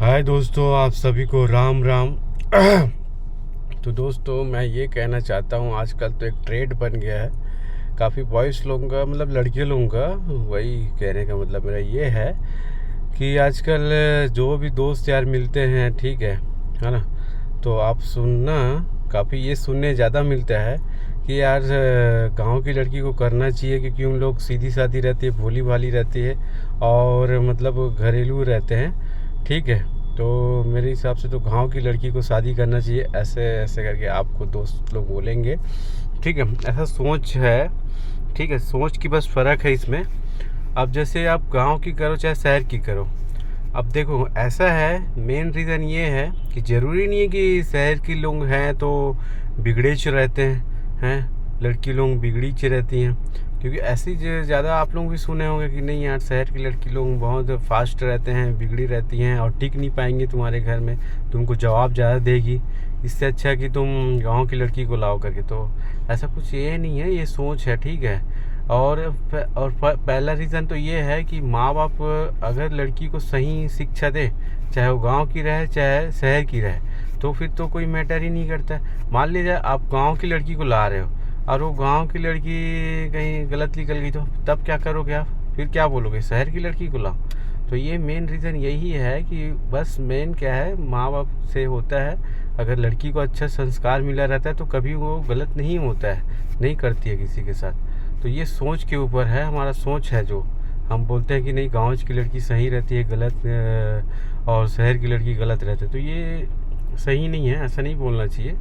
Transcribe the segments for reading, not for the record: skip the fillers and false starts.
हाय दोस्तों, आप सभी को राम राम। तो दोस्तों, मैं ये कहना चाहता हूँ, आजकल तो एक ट्रेड बन गया है काफ़ी बॉयज़ लोगों का, मतलब लड़के लोगों का। वही कहने का मतलब मेरा ये है कि आजकल जो भी दोस्त यार मिलते हैं, ठीक है ना। तो आप सुनना, काफ़ी ये सुनने ज़्यादा मिलता है कि यार गांव की लड़की को करना चाहिए, क्योंकि उन लोग सीधी सादी रहती है, भोली भाली रहती है और मतलब घरेलू रहते हैं, ठीक है। तो मेरे हिसाब से तो गांव की लड़की को शादी करना चाहिए, ऐसे ऐसे करके आपको दोस्त लोग बोलेंगे, ठीक है। ऐसा सोच है, ठीक है, सोच की बस फ़र्क है इसमें। अब जैसे आप गांव की करो चाहे शहर की करो, अब देखो ऐसा है, मेन रीज़न ये है कि ज़रूरी नहीं है कि शहर के लोग हैं तो बिगड़ेच रहते हैं लड़की लोग बिगड़ीच रहती हैं। क्योंकि ऐसी ज़्यादा आप लोग भी सुने होंगे कि नहीं यार, शहर की लड़की लोग बहुत फास्ट रहते हैं, बिगड़ी रहती हैं और टिक नहीं पाएंगी तुम्हारे घर में, तुमको जवाब ज़्यादा देगी। इससे अच्छा कि तुम गांव की लड़की को लाओ करके। तो ऐसा कुछ ये नहीं है, ये सोच है, ठीक है। और पहला रीज़न तो ये है कि माँ बाप अगर लड़की को सही शिक्षा दे, चाहे वो गांव की रहे चाहे शहर की रहे, तो फिर तो कोई मैटर ही नहीं करता है। मान लीजिए आप गांव की लड़की को ला रहे हो और वो गांव की लड़की कहीं गलत निकल गई, तो तब क्या करोगे आप? फिर क्या बोलोगे, शहर की लड़की को लाओ? तो ये मेन रीज़न यही है कि बस मेन क्या है, माँ बाप से होता है। अगर लड़की को अच्छा संस्कार मिला रहता है तो कभी वो गलत नहीं होता है, नहीं करती है किसी के साथ। तो ये सोच के ऊपर है, हमारा सोच है। जो हम बोलते हैं कि नहीं, गांव की लड़की सही रहती है गलत, और शहर की लड़की गलत रहती है, तो ये सही नहीं है, ऐसा नहीं बोलना चाहिए।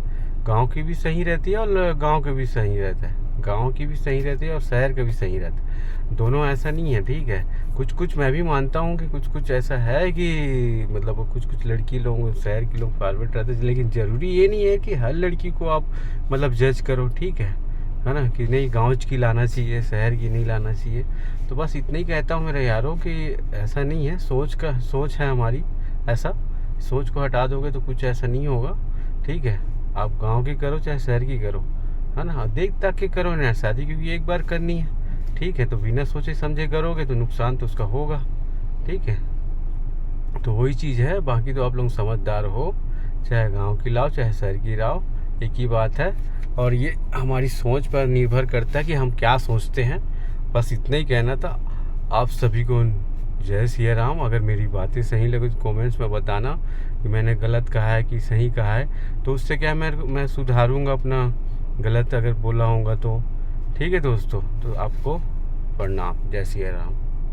गांव की भी सही रहती है और गांव के भी सही रहता है, गांव की भी सही रहती है और शहर का भी सही रहता है, दोनों ऐसा नहीं है, ठीक है। कुछ कुछ मैं भी मानता हूँ कि कुछ कुछ ऐसा है कि मतलब कुछ कुछ लड़की लोग, शहर के लोग फॉरवर्ड रहते हैं, लेकिन ज़रूरी ये नहीं है कि हर लड़की को आप मतलब जज करो, ठीक है ना। कि नहीं गाँव की लाना चाहिए, शहर की नहीं लाना चाहिए। तो बस इतना ही कहता हूँ मेरे यारों कि ऐसा नहीं है, सोच है हमारी ऐसा। सोच को हटा दोगे तो कुछ ऐसा नहीं होगा, ठीक है। आप गांव की करो चाहे शहर की करो, है ना, देख ताक के करो ना शादी, क्योंकि एक बार करनी है, ठीक है। तो बिना सोचे समझे करोगे तो नुकसान तो उसका होगा, ठीक है। तो वही चीज़ है, बाकी तो आप लोग समझदार हो, चाहे गांव की लाओ चाहे शहर की लाओ, एक ही बात है। और ये हमारी सोच पर निर्भर करता है कि हम क्या सोचते हैं। बस इतना ही कहना था आप सभी को। जय सिया राम। अगर मेरी बातें सही लगे तो कमेंट्स में बताना कि मैंने गलत कहा है कि सही कहा है, तो उससे क्या मैं सुधारूंगा अपना गलत अगर बोला होगा तो, ठीक है दोस्तों। तो आपको प्रणाम, जय सिया राम।